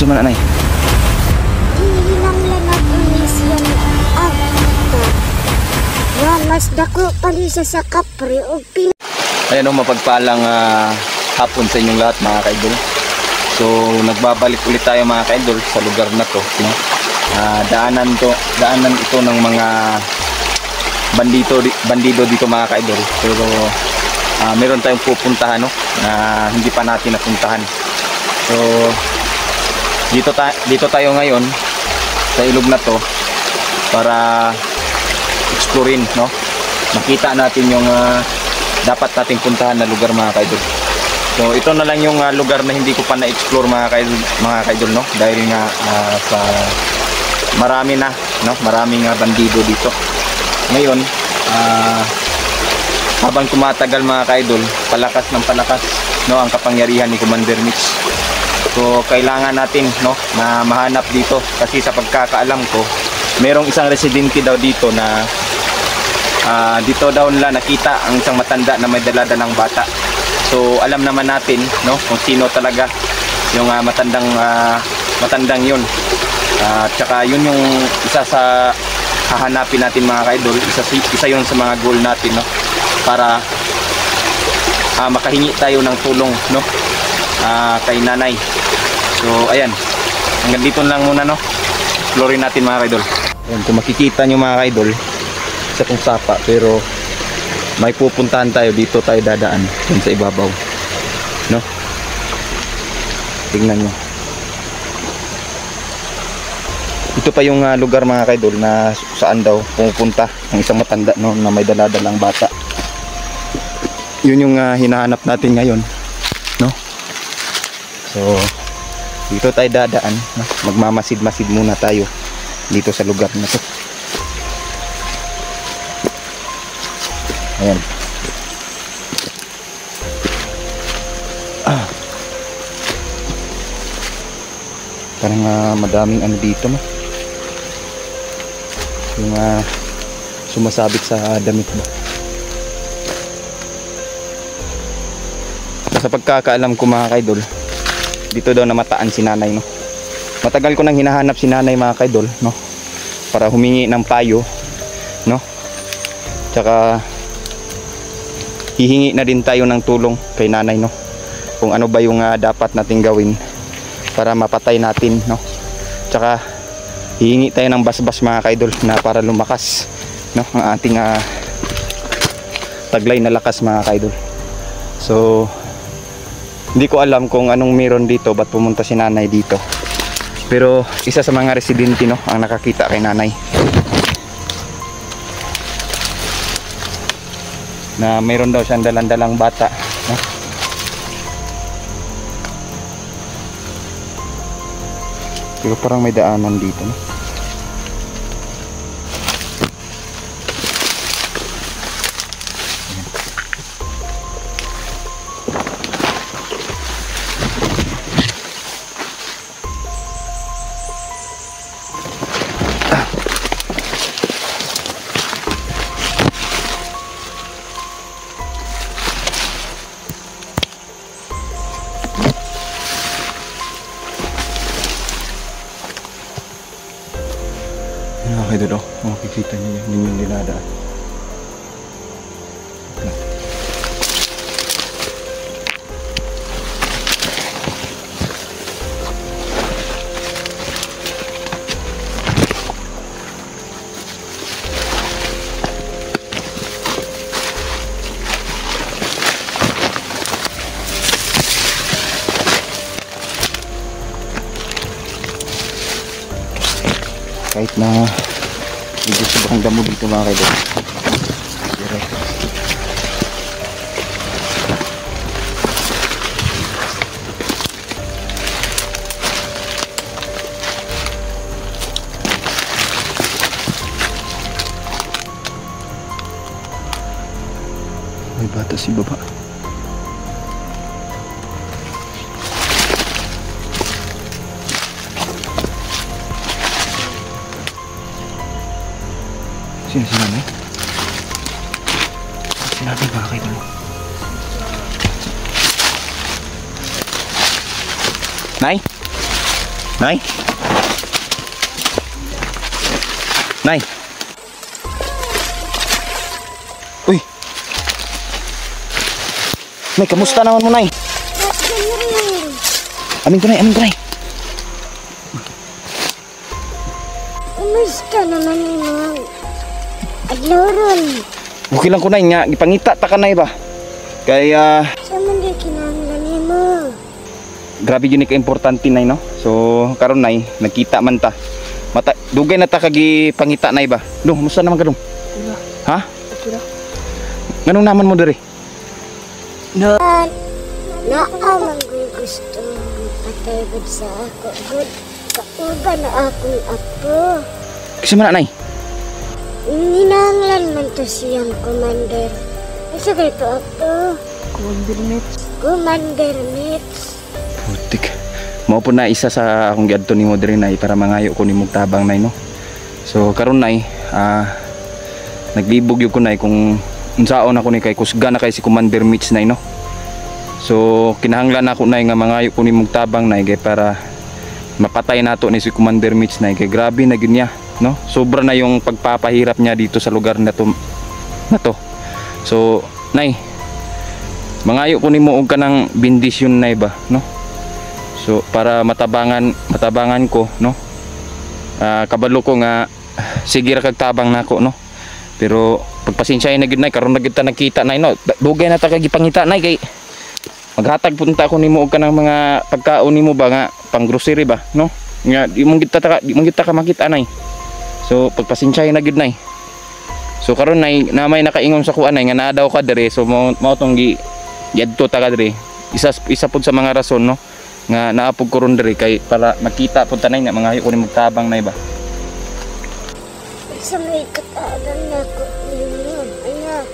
man anay? Hinanglanag ulis yan ang ito. Walas dako palisa sa kapre o pin... Ayan o, mapagpalang hapon sa inyong lahat mga kaidol. So nagbabalik ulit tayo mga kaidol sa lugar na to, no? Daanan ito ng mga bandido dito mga kaidol. Pero meron tayong pupuntahan, no, na hindi pa natin napuntahan. So dito tayo ngayon sa ilog na to para explorein, no? Makita natin yung dapat nating puntahan na lugar mga kaidol. So ito na lang yung lugar na hindi ko pa na-explore mga kaidol, no? Dahil nga sa marami na, no? Maraming bandido dito. Ngayon, habang tumatagal mga kaidol, palakas ng palakas, no, ang kapangyarihan ni Commander Mitch. So kailangan natin, no, na mahanap dito kasi sa pagkakaalam ko, merong isang residente daw dito na dito daw nila nakita ang isang matanda na may dala-dalang bata. So alam naman natin, no, kung sino talaga yung matandang yun. Tsaka yun yung isa sa hahanapin natin mga kaidol. Isa yun sa mga goal natin, no, para makahingi tayo ng tulong, no, kay nanay. So ayan, hanggang dito lang muna, no. Explorein natin mga kaidol. Ayan, kung makikita nyo mga kaidol, isa pong sapa, pero may pupuntahan tayo dito, tayo dadaan dun sa ibabaw, no. Tingnan nyo, ito pa yung lugar mga kaidol na saan daw pumupunta ang isang matanda, no, na may daladalang bata. Yun yung hinahanap natin ngayon, no. So dito tayo dadaan, no? Magmamasid-masid muna tayo dito sa lugar na to. Ayan. Parang madaming ano dito, no? Yung sumasabit sa damit mo. Sa pagkakaalam ko mga kaidol, dito daw namataan si nanay, no? Matagal ko nang hinahanap si nanay mga kaidol, no? Para humingi ng payo, no? Tsaka hihingi na din tayo ng tulong kay nanay, no? Kung ano ba yung dapat nating gawin para mapatay natin, no? Tsaka hihingi tayo ng basbas mga kaidol na para lumakas, no, ang ating taglay na lakas mga kaidol. So hindi ko alam kung anong meron dito, ba't pumunta si nanay dito. Pero isa sa mga residente, no, ang nakakita kay nanay na mayroon daw siyang dalang-dalang bata, no? Pero parang may daanan dito, no? Okay doon, makikita niyo yung dinadaan. Kahit na medyo sobrang damo dito mga kaidol, pero may bata si baba. Sino si nanay? Si nanay mga kaidol. Nay? Nay? Nay? Uy! Nay, kamusta naman mo, Nay? Amin ko, Nay, amin ko, Nay. Kumusta naman mo? Adloron. Okay lang ko, Nay, nga. Ipangita ta ka, Nay, ba? Kaya, Sa mga kinahanglan mo. grabe yun ka-importante, Nay, no? So, karon Nay, nagkita man ta. Dugay na ta kagi pangita, Nay, ba? Dong, musta naman ka, Dong? Ha? Ganong naman mo diri? Naamang gusto patay gud sa ako. Good. Kauga na akong apo. Kasi man, Nay? Ninanglan man to siyang commander. Isa kayo to apo. Commander Mitch. Putik. Mao po na isa sa akong giadto nimo diri, Nay, para mangayo ko nimo tabang, Nay, no? So karon, Nay, naglibog yun ko, Nay, kung unsaon ako ni kay kusga na kay si Commander Mitch, Nay, no? So kinahanglan ako, Nay, nga mangayo ko nimo tabang, Nay, kay para mapatay nato ni si Commander Mitch, Nay, kay grabe na gyud niya, no? Sobra na yung pagpapahirap niya dito sa lugar na to. So, Nay, mangayo ko nimo og kanang bendisyon, Nay, ba, no? So para matabangan ko, no? Kabalo ko nga sige ra kag tabang nako, no? Pero pagpasensyahin na gid, Nay, karon na gid ta nakita, Nay, no? Dugay na ta kay gipangita, Nay, kay maghatag punta ko nimo og kanang mga pagkaon nimo ba nga pang grocery ba, no? Nga di mong kita ka makita, Nay. So pagpasensyahin na gid, Nay. So karon, Nay, namay nakaingon sa kuan, Nay, nga naa daw ka diri. So mao tong giadto ta ka diri. Isa pud sa mga rason, no, nga naapog ko ron diri kay para makita pud ta, Nay, nga mangayo ko nimo tabang, Nay, ba. Sa may kataagan na ko ninyo, anak.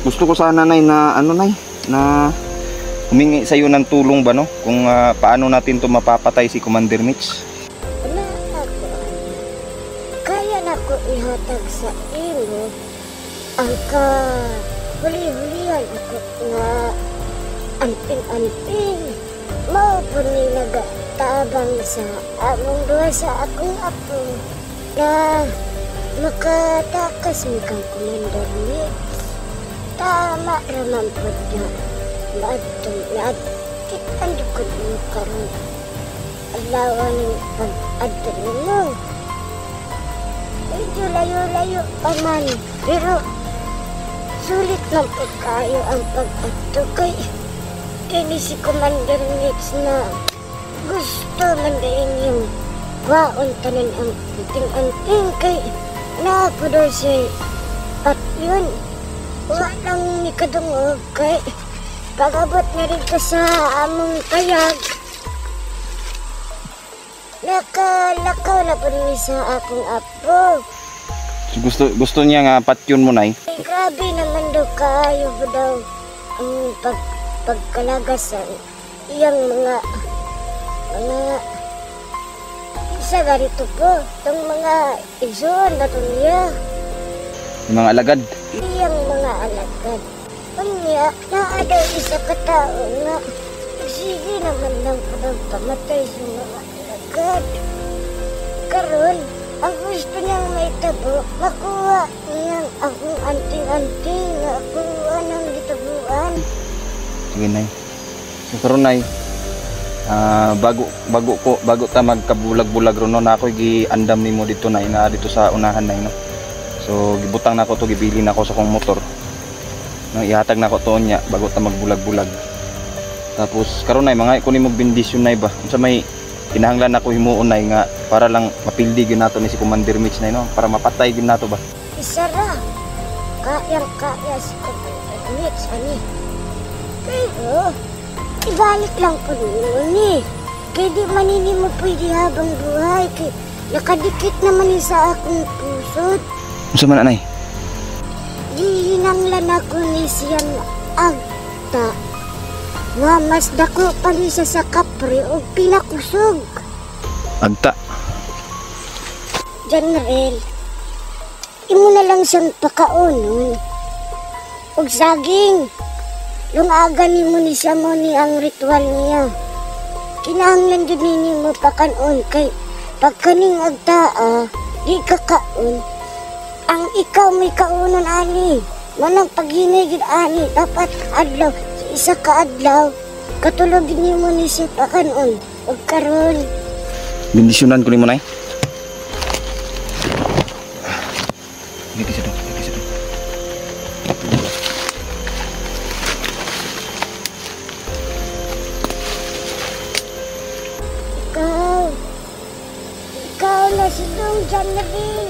Gusto ko sana, Nay, na ano, Nay, na humingi sa iyo ng tulong ba, no, kung paano natin to mapapatay si Commander Mitch. Wala ako. Kaya na ko ihatag sa ilo ang huli-hulihan ako nga anting-anting. Mao po ni nagatabang sa among duha sa akong apo na makatakas mi kang Commander Mitch. Tama raman po niya. Naadkitan dukod mo karon. Alawan ng pag-adto mo. Medyo layo-layo pa man. Pero sulit ng pagkayo ang pag-adto kay kini si Commander Mitch na gusto man din yung waon tanan ang anting-anting kay naapodor siya at yun walang nikadungog kay pagabot na rin ka sa among kayag nakalakaw na po rin sa akong apo. Gusto niya nga patyon mo, Nay. Ay, grabe naman daw kayo daw ang pagkalagas sa iyang mga isa ganito po itong mga igsoon na ito niya Yung mga alagad. iyang mga alagad niya naadaw isa katao nga sige naman lang po ng pamatay sa mga alagad karon ang gusto niyang may tabo makuha niyang akong anting-anting na kuha ng gitabuan. Sige, Nay. So karon, Nay, bago ta magkabulag-bulag ron, no, na ako'y giandam nimo dito, Nay, na dito sa unahan, Nay, no. So gibutang nako to, gibili nako sa kong motor, no, ihatag nako to nya bago ta magbulag-bulag. Tapos karon, Nay, mga ko nimo bendisyon, Nay, ba unsa may kinahanglan ako himuon, Nay, nga para lang mapildi gyud nato ni si Commander Mitch, Nay, no, para mapatay gyud nato ba. Isara kayang-kaya si Commander Mitch ani. Pero ibalik lang po ni. Kaya di manini mo pwede habang buhay. Kaya nakadikit naman sa akong pusod. Unsa man, Nay? Gihinanglan ako ni siyang agta. Nga mas dako pa ni siya sa kapre o pinakusog. Agta. General, imo na lang siyang pakaonon. Og saging. Yung aga ni mo ni siya mo ni ang ritual niya. kinahanglan jud ninyo mo pakanon kay pagkaning agtaa di ka kaon. Ang ikaw may kaunon ani. Manang paghinay jud ani dapat adlaw sa isa ka adlaw katulog nimo ni siya pakanon. Ug karon Bendisyonan ko nimo nay. Dito siya dong, dito siya dong. Ikaw na si Dong January.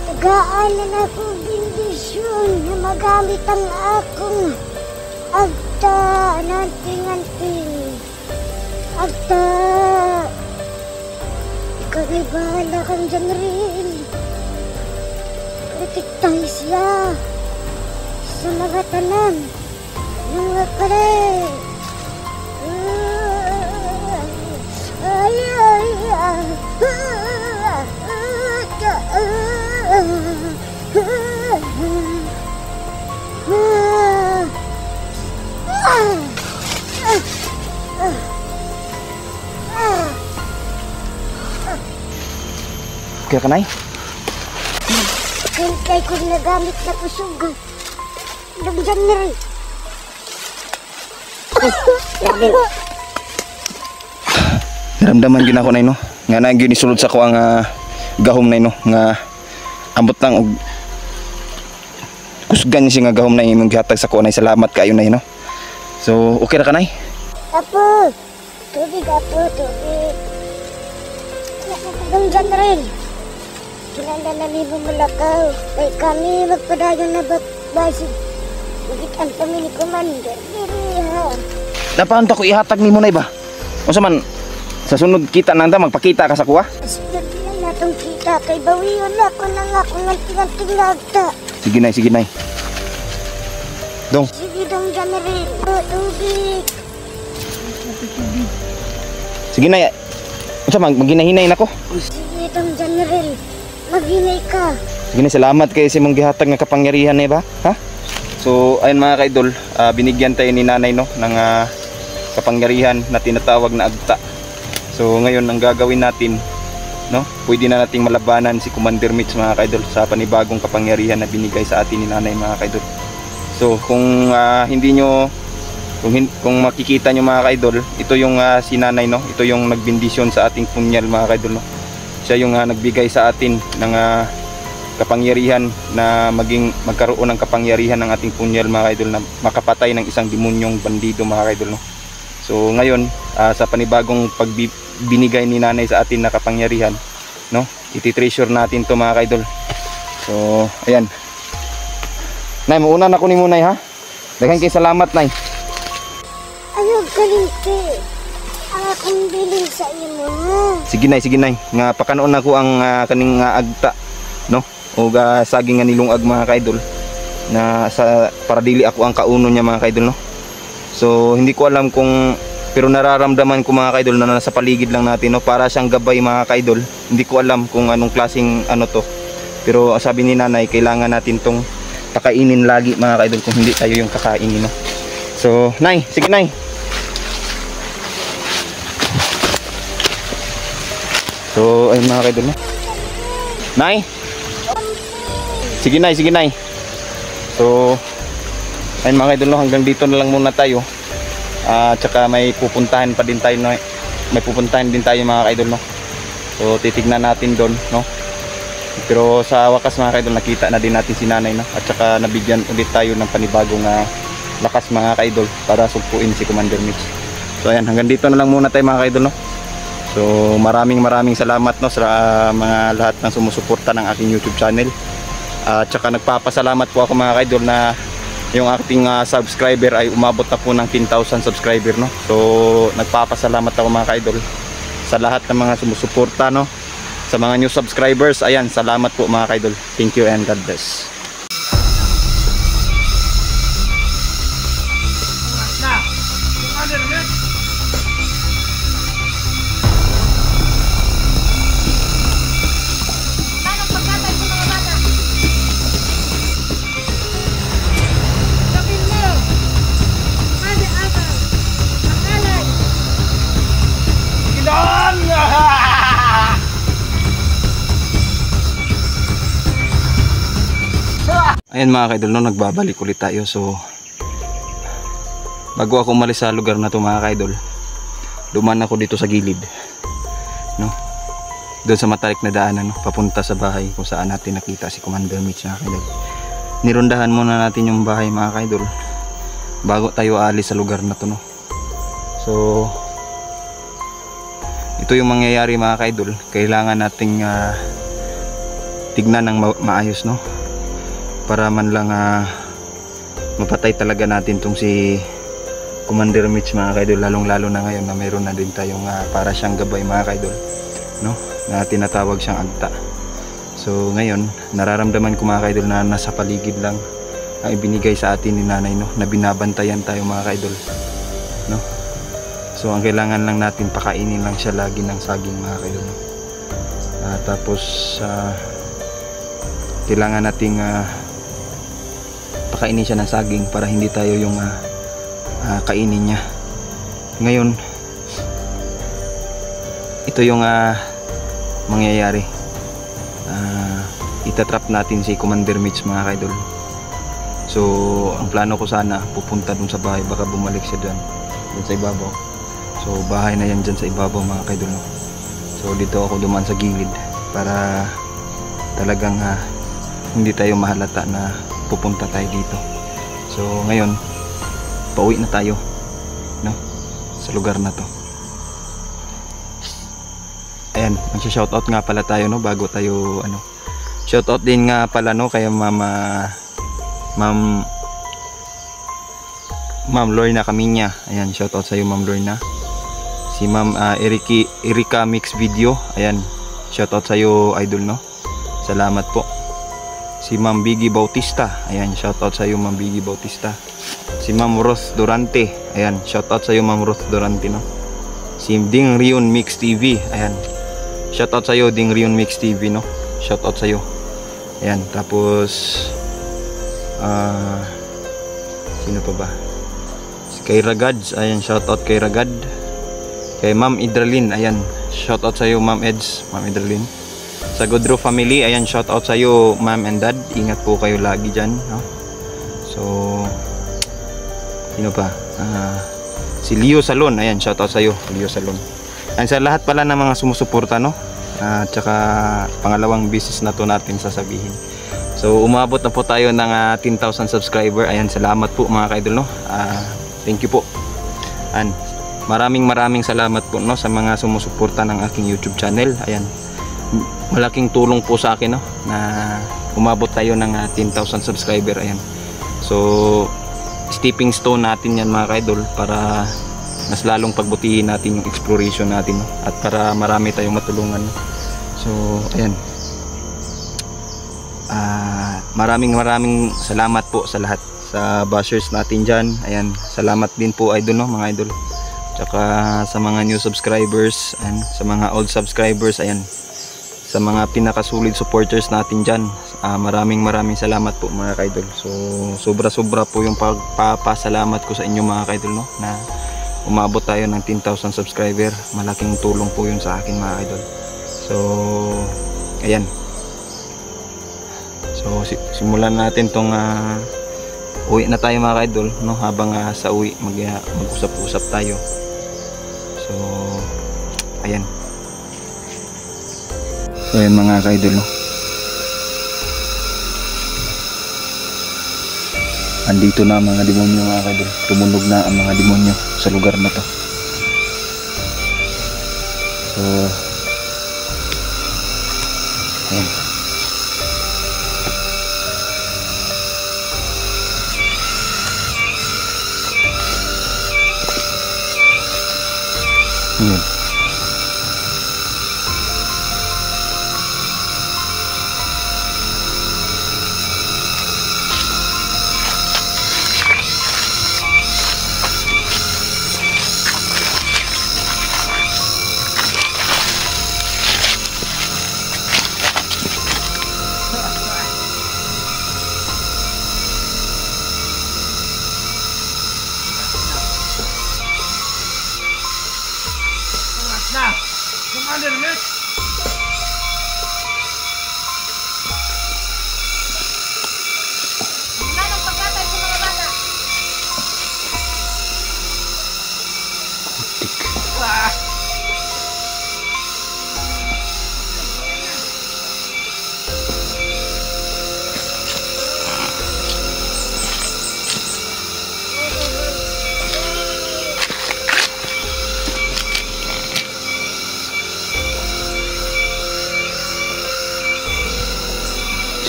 Tagaan na akong bendisyon na magamit ang akong agta nanting-anting. Agta. Ikaw ay bahala kang January. Protektay siya sa mga tanan ng mga kare. Kaya ka nay? Kaya ko nagamit na pusugan. Dong January. Naramdaman gina ko nay no. Nga na gyud isulod sa ko ang gahom nay no nga ambot lang og kusgan siya nga gahom na imong gihatag sa ko nay. Salamat kaayo nay no. So okay ra ka nay? Apo. Tubig apo, tubig. Dong January. Kinanda na ni Bumulakaw. Kay kami magpadayon na basig. Magitan kami ni Commander. Diri ha. Dapat ko ihatag nimo nay ba? Unsa man sa sunod kita nanda magpakita ka sa kuha? Sunod lang natong kita kay bawiyon na ako nang ako nganting-nganting nagta. Sige nay, sige nay. Dong. Sige Dong January. Tubig. Sige nay. Unsa man maginahinay nako? Sige Dong January. Maghinay ka. Sige nay, salamat kay sa imong gihatag nga kapangyarihan nay ba? Ha? So ayun mga kaidol, binigyan tayo ni nanay no ng kapangyarihan na tinatawag na agta. So ngayon ang gagawin natin no, pwede na nating malabanan si Commander Mitch mga kaidol sa panibagong kapangyarihan na binigay sa atin ni nanay mga kaidol. So kung hindi nyo kung makikita nyo mga kaidol, ito yung si nanay no, ito yung nagbindisyon sa ating punyal mga kaidol no. Siya yung nagbigay sa atin ng kapangyarihan na magkaroon ng kapangyarihan ng ating punyal mga kaidol na makapatay ng isang demonyong bandido mga kaidol no. So ngayon sa panibagong pagbinigay ni nanay sa atin na kapangyarihan no, iti-treasure natin to mga kaidol. So ayan. Nay, mauna na ko ni munay ha. Daghang kay salamat nay. Ayaw kalinti. Ang akong bilin sa imo ha. Sige nay nga pakanoon ako ang kaning agta no o saging nga nilungag mga kaidol na sa para dili ako ang kauno niya mga kaidol no. So hindi ko alam kung, pero nararamdaman ko mga kaidol na nasa paligid lang natin no, para siyang gabay mga kaidol. Hindi ko alam kung anong klaseng ano to, pero sabi ni nanay kailangan natin tong pakainin lagi mga kaidol kung hindi tayo yung kakainin no. So nay, sige nay. So ayun mga kaidol no. Nay. Sige nay. So ayun mga kaidol no, hanggang dito na lang muna tayo. Tsaka may pupuntahan pa din tayo no. May pupuntahan din tayo mga kaidol no. So titignan natin doon no. Pero sa wakas mga kaidol nakita na din natin si nanay no. At tsaka nabigyan ulit tayo ng panibagong lakas mga kaidol para sugpuin si Commander Mitch. So ayan, hanggang dito na lang muna tayo mga kaidol no. So maraming salamat no sa mga lahat ng sumusuporta ng aking YouTube channel. Tsaka nagpapasalamat po ako mga kaidol na yung ating subscriber ay umabot na po ng 10,000 subscriber no. So nagpapasalamat ako mga kaidol sa lahat ng mga sumusuporta no. Sa mga new subscribers, ayan, salamat po mga kaidol. Thank you and God bless. Ayan mga kaidol, no, nagbabalik ulit tayo. So bago ako umalis sa lugar na to mga kaidol, dumaan ako dito sa gilid, no, doon sa matalik na daanan, no, papunta sa bahay kung saan natin nakita si Commander Mitch mga kaidol. Nirundahan muna natin yung bahay mga kaidol bago tayo aalis sa lugar na to, no. So ito yung mangyayari mga kaidol. Kailangan nating tignan ng maayos, no, para man lang mapatay talaga natin tong si Commander Mitch mga kaidol, lalong lalo na ngayon na mayroon na din tayong para siyang gabay mga kaidol, no, na tinatawag siyang agta. So ngayon nararamdaman ko mga kaidol na nasa paligid lang ang ibinigay sa atin ni nanay, no, na binabantayan tayo mga kaidol, no. So ang kailangan lang natin, pakainin lang siya lagi ng saging mga kaidol, no. Tapos kailangan nating pakainin siya ng saging para hindi tayo yung kainin niya. Ngayon ito yung mangyayari. Itatrap natin si Commander Mitch mga kaidol. So ang plano ko sana pupunta dun sa bahay, baka bumalik siya dun sa ibabaw. So bahay na yan dyan sa ibabaw mga kaidol, no? So dito ako dumaan sa gilid para talagang hindi tayo mahalata na pupunta tayo dito. So ngayon pauwi na tayo, no, sa lugar na to. Ayan, magsha-shoutout nga pala tayo, no, bago tayo shoutout din nga pala, no, kay Ma'am Lorna Kaminya. Ayan, shoutout sa iyo Ma'am Lorna. Si Ma'am Erika Mix Video. Ayan, shoutout sa iyo idol, no. Salamat po. Si Ma'am Biggie Bautista. Ayan, shoutout sa iyo Ma'am Biggie Bautista. Si Ma'am Roth Durante. Ayan, shoutout sa iyo Ma'am Roth Durante, no. Si Ding Rion Mix TV. Ayan, shoutout sa iyo Ding Rion Mix TV, no. Shoutout sa iyo. Ayan, tapos sino pa ba? Si kay Ragads. Ayan, shoutout kay Ragad. Kay Ma'am Idralin. Ayan, shoutout sa iyo Ma'am Eds, Ma'am Idralin. Sa Godro family, ayan, shoutout sa iyo Ma'am and Dad. Ingat po kayo lagi diyan, no? So sino pa? Si Leo Salon. Ayan, shoutout sa iyo Leo Salon. Ayan, sa lahat pala ng mga sumusuporta, no, at saka pangalawang business na to natin sasabihin. So umabot na po tayo ng 10,000 subscriber. Ayan, salamat po mga kaidol, no. Thank you po. And maraming salamat po, no, sa mga sumusuporta ng aking YouTube channel. Ayan, malaking tulong po sa akin, no, na umabot tayo ng 10,000 subscriber. Ayan, so stepping stone natin yan mga kaidol, para mas lalong pagbutihin natin yung exploration natin, no, at para marami tayong matulungan, no. So ayan, maraming salamat po sa lahat, sa bashers natin dyan. Ayan, salamat din po idol, no, mga idol. Tsaka sa mga new subscribers and sa mga old subscribers. Ayan, sa mga pinakasulit supporters natin dyan, maraming salamat po mga kaidol. So sobra po yung pagpapasalamat ko sa inyo mga kaidol, no, na umabot tayo ng 10,000 subscriber. Malaking tulong po yun sa akin mga kaidol. So ayan, so simulan natin tong uwi na tayo mga kaidol, no. Habang sa uwi mag-usap-usap tayo. So ayan. So ayan mga kaidol, no. Andito na ang mga demonyo mga kaidol. Tumunog na ang mga demonyo sa lugar na to. So ayan. Ayan. Commander Mitch!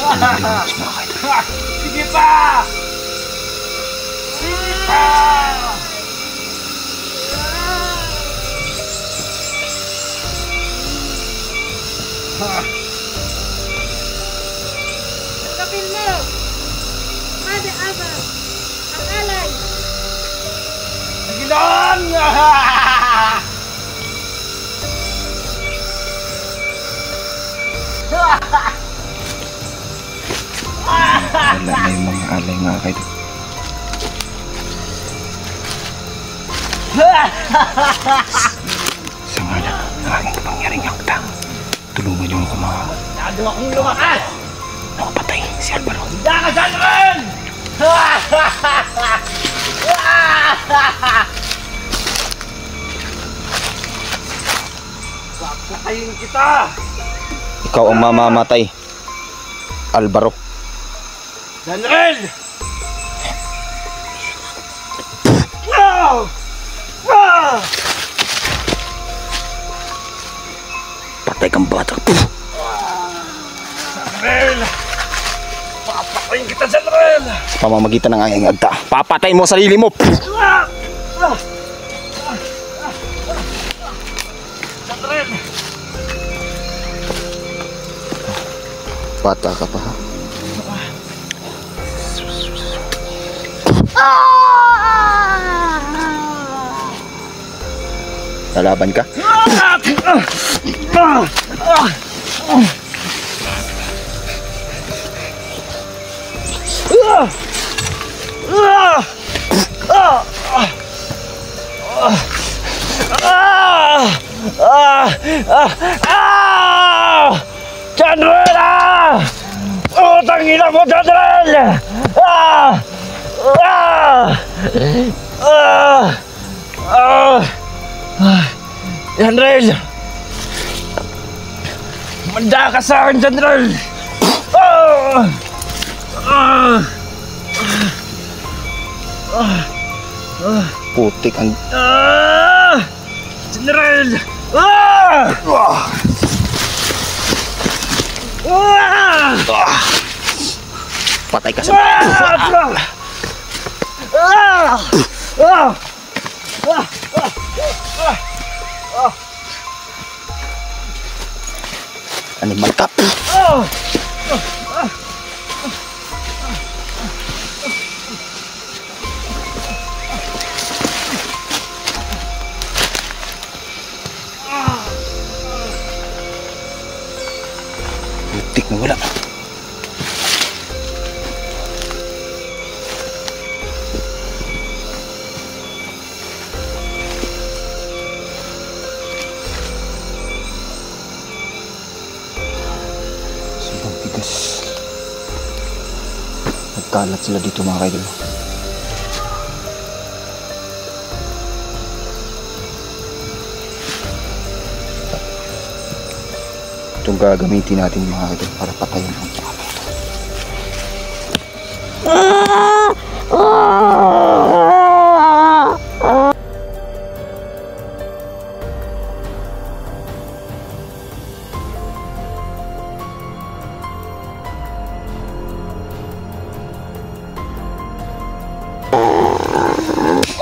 Remix mga kaidol. Sige pa! Kapil mo! Mada Aba! Ang alay! Sige doon! Wala na yung mga alay mga kaidol. Sa ngalan ng aking kapangyariang yakta, tulungan niyo ako mga Masyado akong lumakas! nakapatay si Alvaro. Hindi ka saan rin! Papatayin kita! Ikaw ang mamamatay, Alvaro. Janrel! No! Ah! Patay kang bata. Janrel! Papatayin kita, Janrel! Sa pamamagitan ng aking agta, papatayin mo ang sarili mo. Janrel! Bata ka pa ha? Lalaban ka? Janrel! Utang ina mo, Janrel! Janrel! Manda ka sa akin, Janrel! Putik ang... Janrel! Patay ka sa... Animal ka. Putik na wala. Sobrang tigas. Nagkalat sila dito mga kaidol. Itong gagamitin natin mga kaidol para patayin ang tao.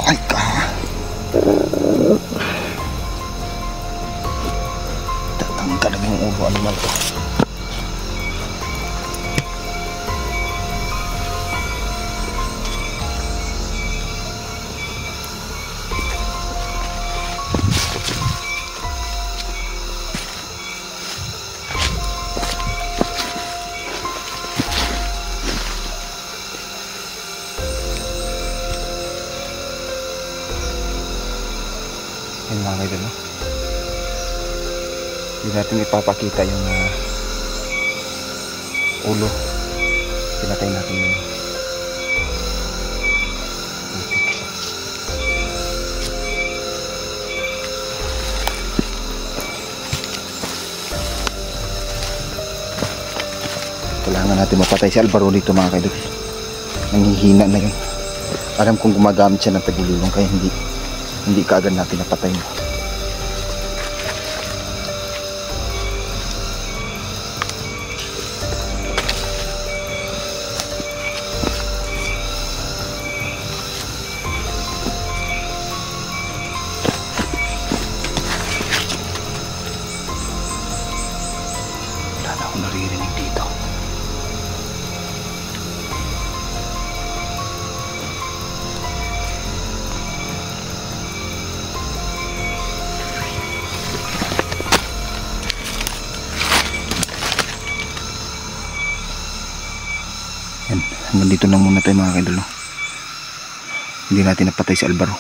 Ay ka! Tatanggal na yung ulo animal ko. Yan mga kaidol, no? Hindi natin ipapakita yung ulo. Pinatay natin yun. Putik. Kailangan natin mapatay si Alvaro dito mga kaidol. Nanghihina na yun. Alam kong gumagamit siya ng tagulilong kaya hindi kaagad natin napatay mo. Nandito lang muna tayo mga kaidol, no? Hindi natin napatay si Alvaro.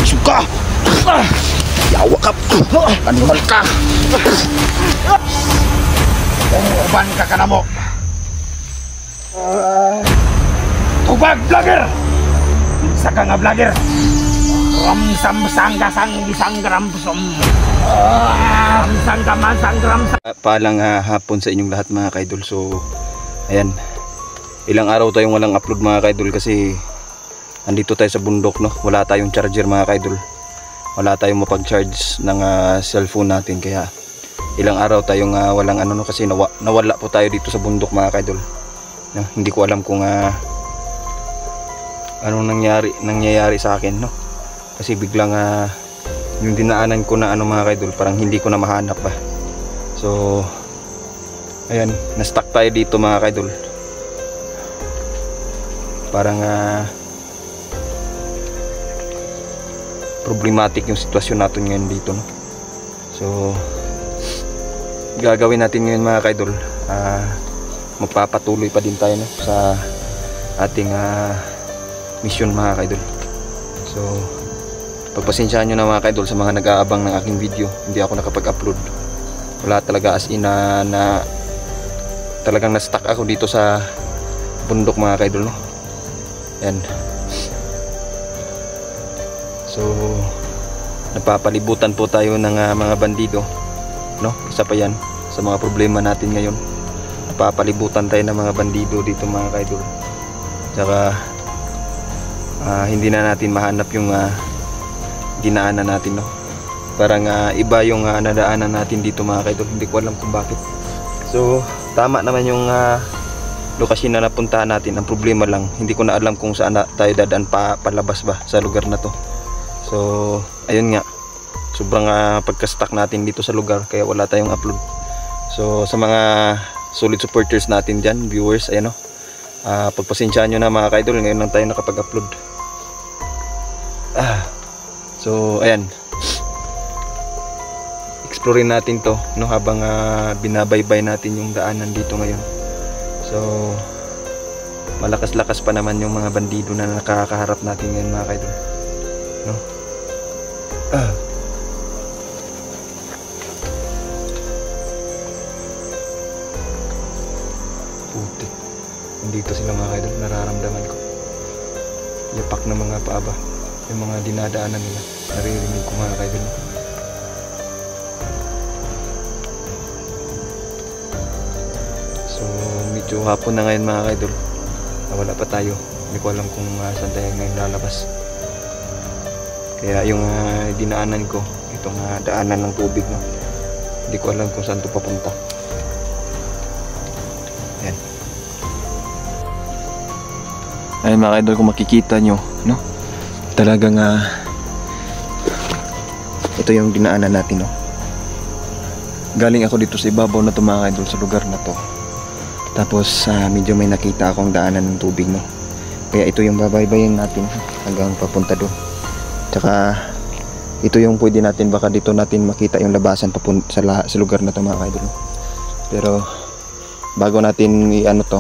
Isok ka. Isok ka. Yawa ka. Animal ka. Uban ka ka na mo. Tubag, vlogger! Isa ka nga vlogger. Ramsam sanggasang bisang gramsom. Ramsang gamasang gramsam. Paalang hapon sa inyong lahat mga kaidol. So ayan, ilang araw tayong walang upload mga kaidol kasi andito tayo sa bundok, no? Wala tayong charger mga kaidol. Wala tayong mapag-charge ng cellphone natin, kaya ilang araw tayong walang ano, no? Kasi nawala po tayo dito sa bundok mga kaidol, no? Hindi ko alam kung anong nangyayari sa akin, no? Kasi biglang yung dinaanan ko na ano mga kaidol, parang hindi ko na mahanap ba. So ayan, na-stuck tayo dito mga kaidol. Parang problematic yung sitwasyon natin ngayon dito, no? So gagawin natin ngayon mga kaidol, magpapatuloy pa din tayo, no, sa ating mission mga kaidol. So pagpasensyaan nyo na mga kaidol sa mga nag-aabang ng aking video. Hindi ako nakapag-upload. Wala talaga, as in na talagang na-stuck ako dito sa bundok mga kaidol, no? Yan. So napapalibutan po tayo ng mga bandido, no? Isa pa yan sa mga problema natin ngayon. Napapalibutan tayo ng mga bandido dito mga kaidol. Tsaka hindi na natin mahanap yung dinaanan natin, no? Parang iba yung nadaanan natin dito mga kaidol. Hindi ko alam kung bakit. So tama naman yung lokasyon na napuntahan natin. Ang problema lang, hindi ko na alam kung saan tayo dadaan palabas ba sa lugar na to. So ayun nga, sobrang pagka-stuck natin dito sa lugar, kaya wala tayong upload. So sa mga solid supporters natin dyan, viewers, ayan, no? Pagpasensyaan nyo na mga kaidol, ngayon lang tayo nakapag-upload. So ayan, explorein natin to, no, habang binabaybay natin yung daanan dito ngayon. So malakas-lakas pa naman yung mga bandido na nakakaharap natin ngayon mga kaidol, no? Putik, nandito sila mga kaidol, nararamdaman ko yapak ng mga paaba, yung mga dinadaanan nila, naririnig ko mga kaidol. So medyo hapon na ngayon mga kaidol, wala pa tayo. Hindi ko alam kung saan tayo ngayon lalabas. Kaya yung dinaanan ko, itong daanan ng tubig, no, hindi ko alam kung saan to papunta. Ayan. Ayun mga kaidol, kung makikita nyo, no, talagang ito yung dinaanan natin, no. Galing ako dito sa ibabaw na to mga kaidol, sa lugar na to. Tapos medyo may nakita akong daanan ng tubig, no. Kaya ito yung babaybayin natin hanggang papunta doon. Tsaka ito yung pwede natin, baka dito natin makita yung labasan sa lugar na to mga kaidol. Pero bago natin i-ano to,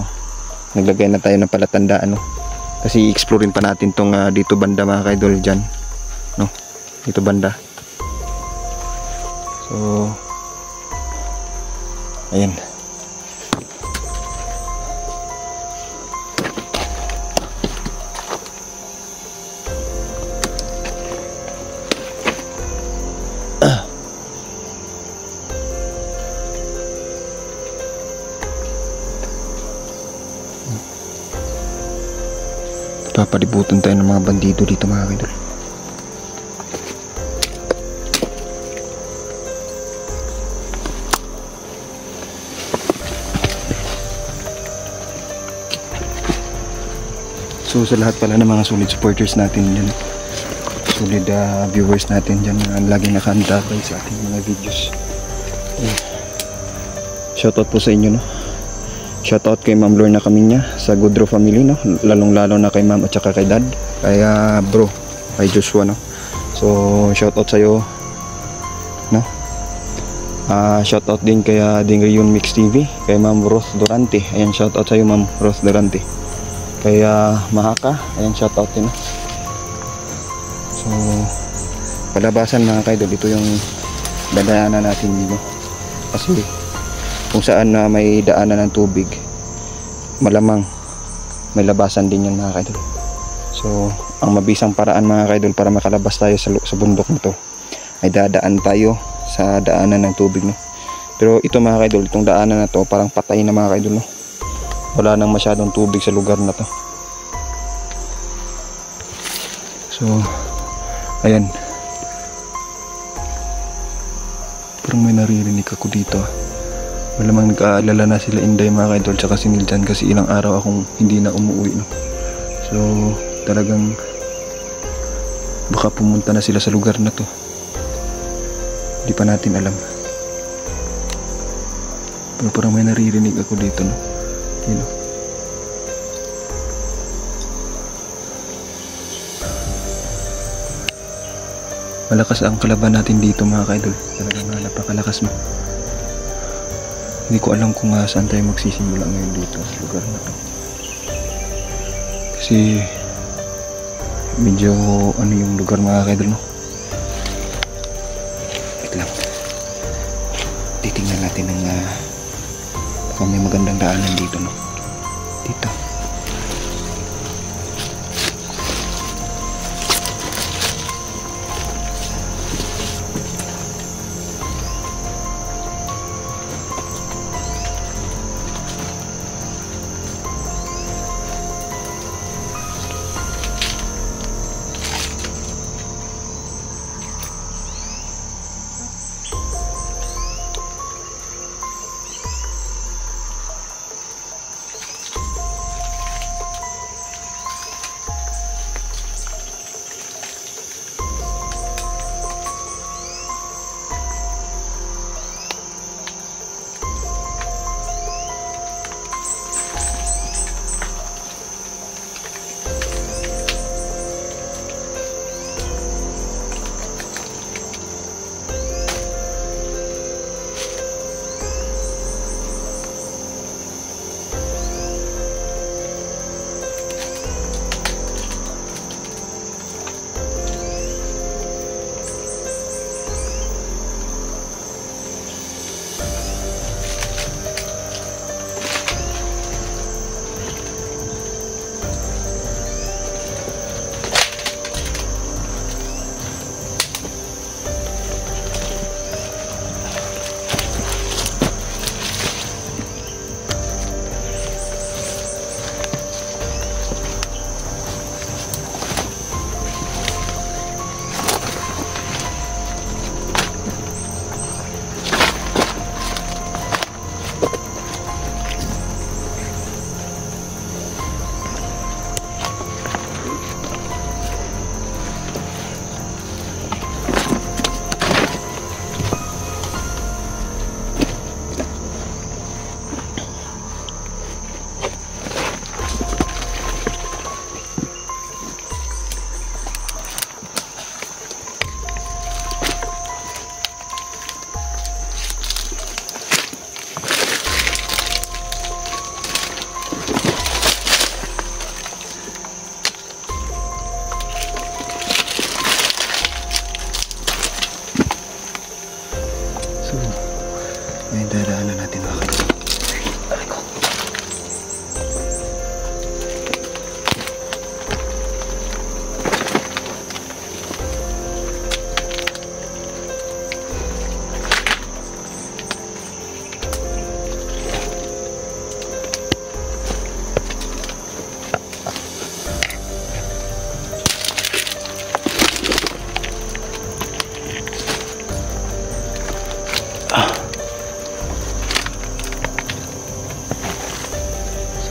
naglagay na tayo ng palatandaan, no. Kasi i-explorein pa natin tong dito banda mga kaidol, dyan, no, dito banda. So ayan. Papalibutan tayo ng mga bandido dito mga kaidol. So sa lahat pala ng mga solid supporters natin dyan, solid viewers natin dyan na laging nakaantabay sa ating mga videos. Shoutout po sa inyo, no? Shoutout kay Ma'am Lorna Camiña sa Goodrow family, no? Lalong lalo na kay Ma'am at saka kay Dad, kay bro, kay Joshua, no? So shoutout sa'yo, no? Shoutout din kay Dingriyon Mix TV, kay Ma'am Roth Durante. Ayan, shoutout sa'yo Ma'am Roth Durante. Kay Mahaka, ayan, shoutout din, no? So palabasan mga kaidol, ito yung dadaanan natin dito. Kasi kung saan na may daanan ng tubig, malamang may labasan din yan mga kaidol. So ang mabisang paraan mga kaidol para makalabas tayo sa bundok na to ay dadaan tayo sa daanan ng tubig, no? Pero ito mga kaidol, itong daanan na to parang patay na mga kaidol, no? Wala nang masyadong tubig sa lugar na to. So ayan, parang may naririnig ako dito. Malamang nag-aalala na sila Inday mga kaidol tsaka si Niljan kasi ilang araw akong hindi na umuwi, no? So talagang baka pumunta na sila sa lugar na to, hindi pa natin alam. Pero parang may naririnig ako dito, no? You know? Malakas ang kalaban natin dito mga kaidol. Talagang napakalakas, mo. Hindi ko alam kung saan tayo magsisimula ngayon dito sa lugar na to. Kasi medyo ano yung lugar mga kaidol, no? Wait lang. Titingnan natin ng kung may magandang daanan dito, no? Dito. May dadaanan natin mga kaidol. Aray ko.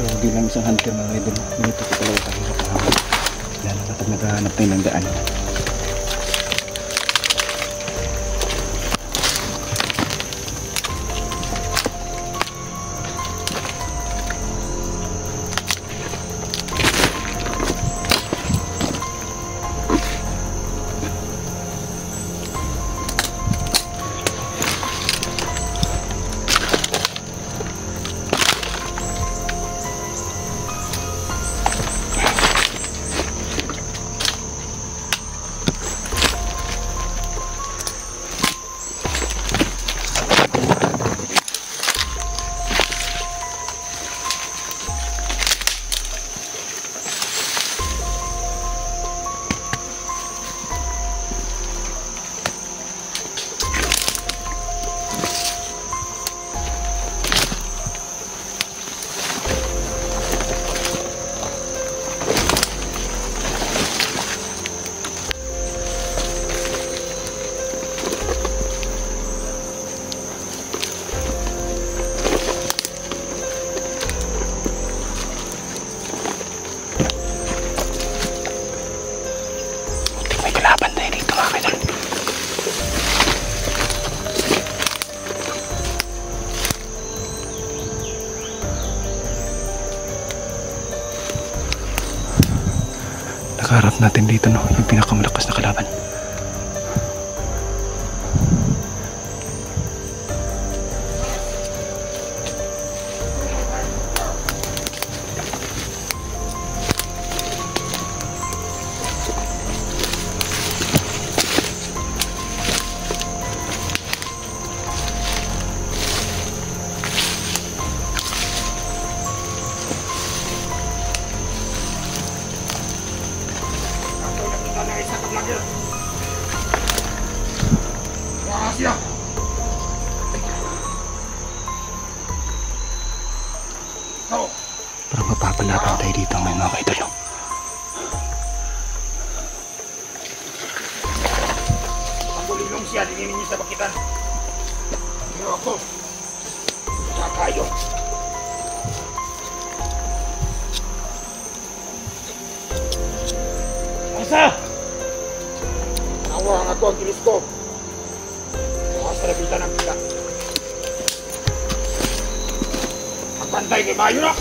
So bilang isang hunter mga idol, ganito ko talaga kahirap na hamon. Lalo na pag naghahanap tayo ng daan. Nakaharap natin dito, no, yung pinakamalakas na kalaban. Siya. Oh. Parang mapapalaban tayo dito ngayon mga kaidol. Ang bulilong siya, dininin niyo sa bakitan. Pero ako, kakayo. Asa! Nawa ang ako ang kilis ko. Sa lapitan ng kita. Magbantay kay Mayo na!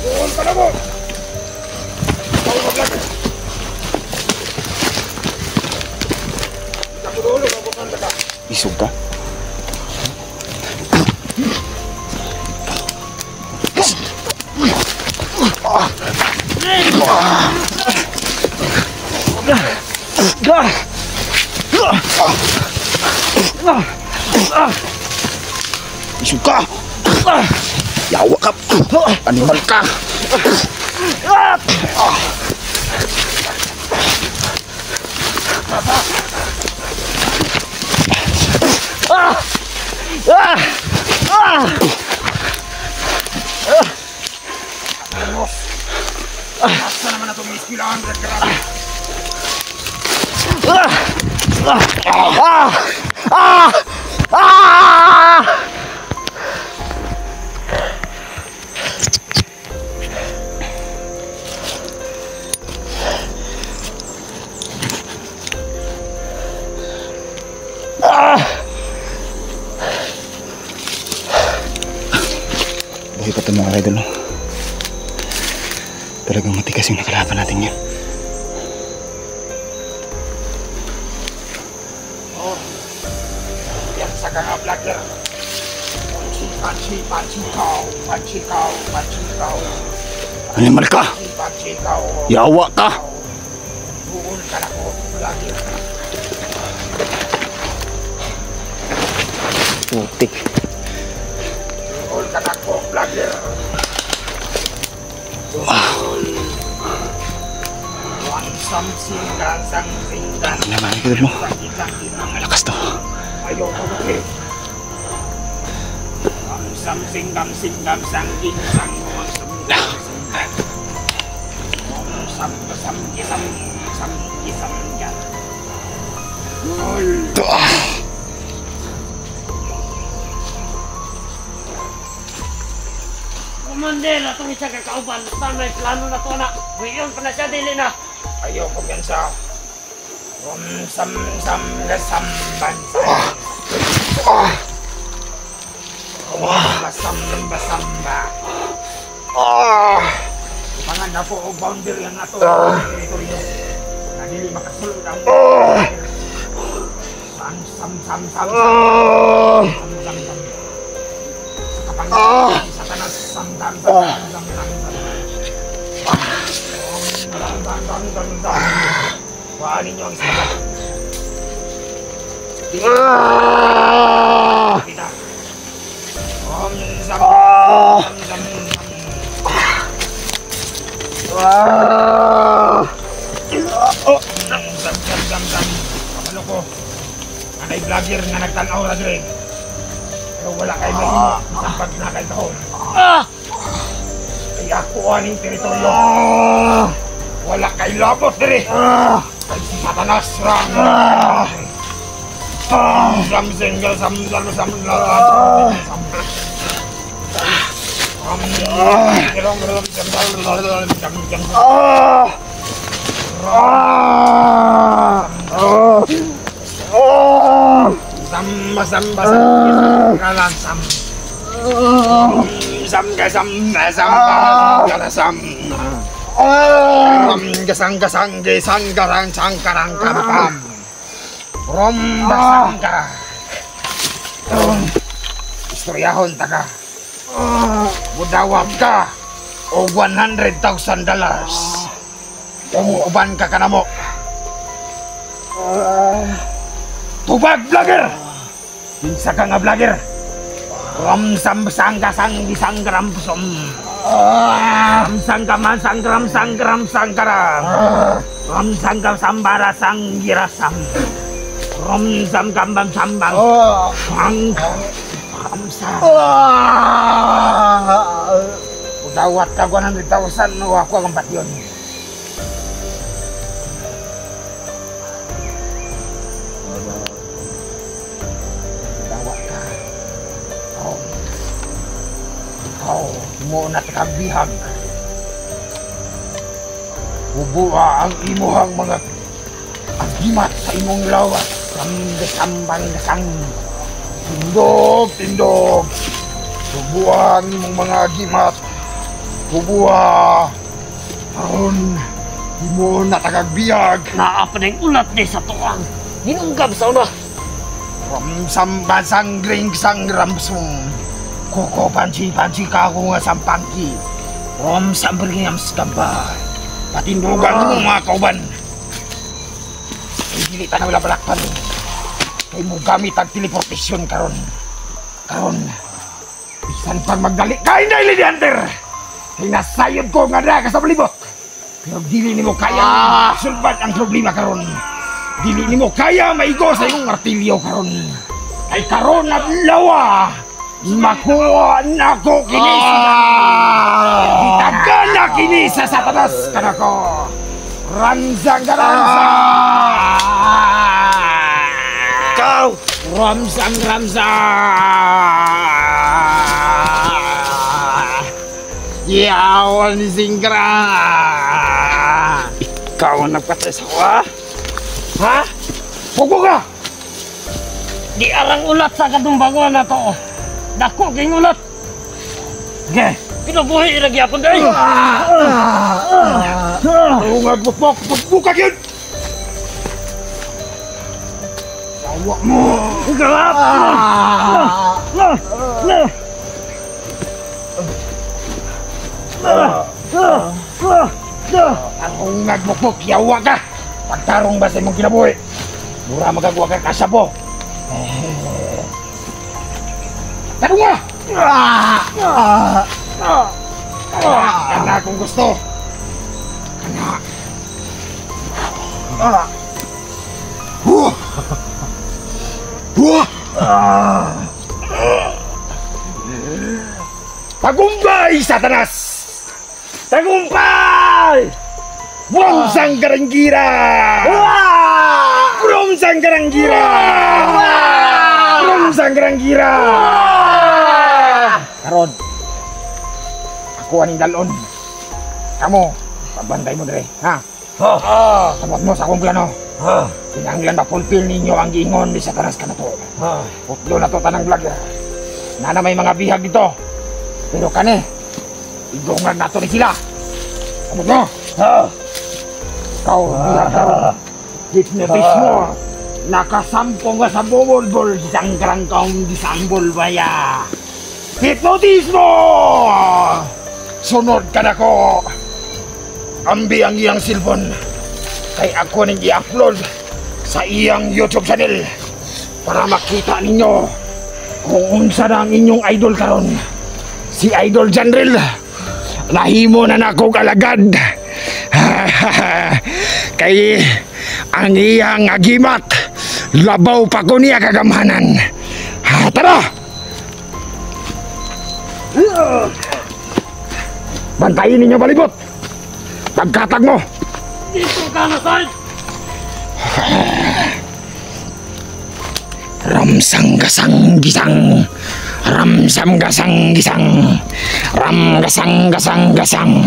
Doon ka na mo! Isog ka? Isog ka? Yawa ka! Animal ka! Asa naman na itong miskilaan, Red Grabe. Buhay pa ito mga kaidol. Talagang matikas yung nakalaban natin yun. Oh, yan sa kanga vlogger. Panchikaw. Animal ka! Panchikaw. Yawa ka! Buon ka na ko, vlogger. Putik. Buon ka na ko, vlogger. samsinggan, samsinggan. Naman, ikot mo. Malakas to. Ayaw ko bakit. Samsinggan, singgam, sangging, sanggol, samgyan. To ah. Kumander, atong isa ka kauban. Basta may plano na to na. Ngayon pa na siya, dili na. Ayaw ko yan sa sam basamba. Pangan na po o boundary ang ato teritoryo. Na dili makasulod ang sam. Sa kanas sam. Wah, ninyo ang isa. Kita. Sam. Kapalo ko. Anay vlogger nga nagtanaw ra dire. Pero wala kay may isang pag na kay taon. Ay ako aning teritoryo. Wala kay labot dire. Ay si Satanas ra. Samsinggal sam. Istoryahon taga. Budawag ka o $100,000. Umuuban ka kanamo. Tubag vlogger. Binsa ka nga vlogger. Ramsam sang isang gramsom. Ramsangkaman sangkaram. Ramsangkam sambara sanggirasam. Ramsam kambam sambang. Ramsa. Udawat ka 100,000 o ako ang batyon. Udawat ka. Ikaw mo na takabihag. Bubuha ang imuhang mga agimat sa imong lawas. Samdesambang desang. Tindog. Bubuha ang imong mga agimat. Bubuha. Aron, imo na tagagbiyag. Naapa na yung ulat ni sa tuwang. Hinunggab sa una. Ramsamba sanggring sang ramsong. Koko panci ka ako nga sampangki. Ramsambring ang skamba. Patindugan mo mga kauban. Hindi na wala balakpan. Kay mo gamit ang teleportasyon karon. Bisan pag magdali kay Daily Hunter. Kay nasayod ko nga na ka sa palibot. Pero dili nimo kaya sulbat ang problema karon. Dili nimo kaya maigo sa imong martilyo karon. Kay karon na lawa. Makuha na ko kini Itagan na kini sa Satanas kanako. Ramsang. Kau Ramsang. Yawan singkra. Ikaw ang nagpatay sa wa? Ha? Pugo ka! Di arang ulat sa kadumbangon na to. Dako king ulat. Ge, pinabuhi lagi ako dai. Tungag mo buka yun! Tawa mo! Galap! Tungag mo yawa ka! Pagtarong ba sa imong kinabuhi? Mura magagawa ka kasabo. Tarong nga! Kana kung gusto. Kana. Tagumpay, Satanas! Tagumpay! Buang Garanggira! Buang Garanggira! Buang Garanggira! Karon, ako aning dalon. Kamu, pabantay mo dire, ha? Sabot mo sa akong plano. Kinahanglan mapulpil ninyo ang giingon ni Satanas ka na to. Putlo na to tanang vlogger. Na may mga bihag dito. Pero kani, igongan nato ni sila. Sabot mo. Kau bihag karon. Hipnotis mo. Nakasampong ka sa bumulbol. Disangkarang kaong disambol baya. Hipnotis mo! Sunod ka na ko. Ambi ang iyang silpon. Kay ako ning i-upload sa iyang YouTube channel para makita ninyo kung unsa na ang inyong idol karon. Si Idol Janril nahimo na nako kalagad. Kay ang iyang agimat labaw pa ko niya kagamanan. Tara! Bantayin ninyo balibot. Pagkatag mo. Dito ka na, Sarge! Ramsang gasang gisang. Ramsam gasang gisang. Ram gasang gasang gasang.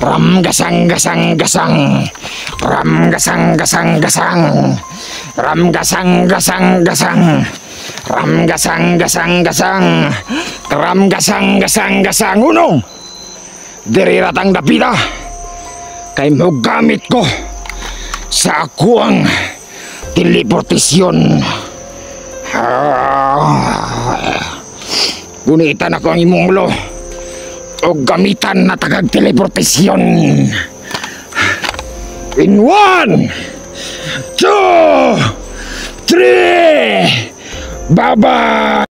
Ram gasang gasang gasang. Ram gasang gasang gasang. Ram gasang gasang gasang. Ram gasang gasang gasang. Ram gasang gasang gasang. Unong! Diri ratang dapita. Kay mo gamit ko sa akuang teleportasyon. Gunitan ako ang imong ulo o gamitan na tagag teleportasyon. In 1, 2, 3, baba!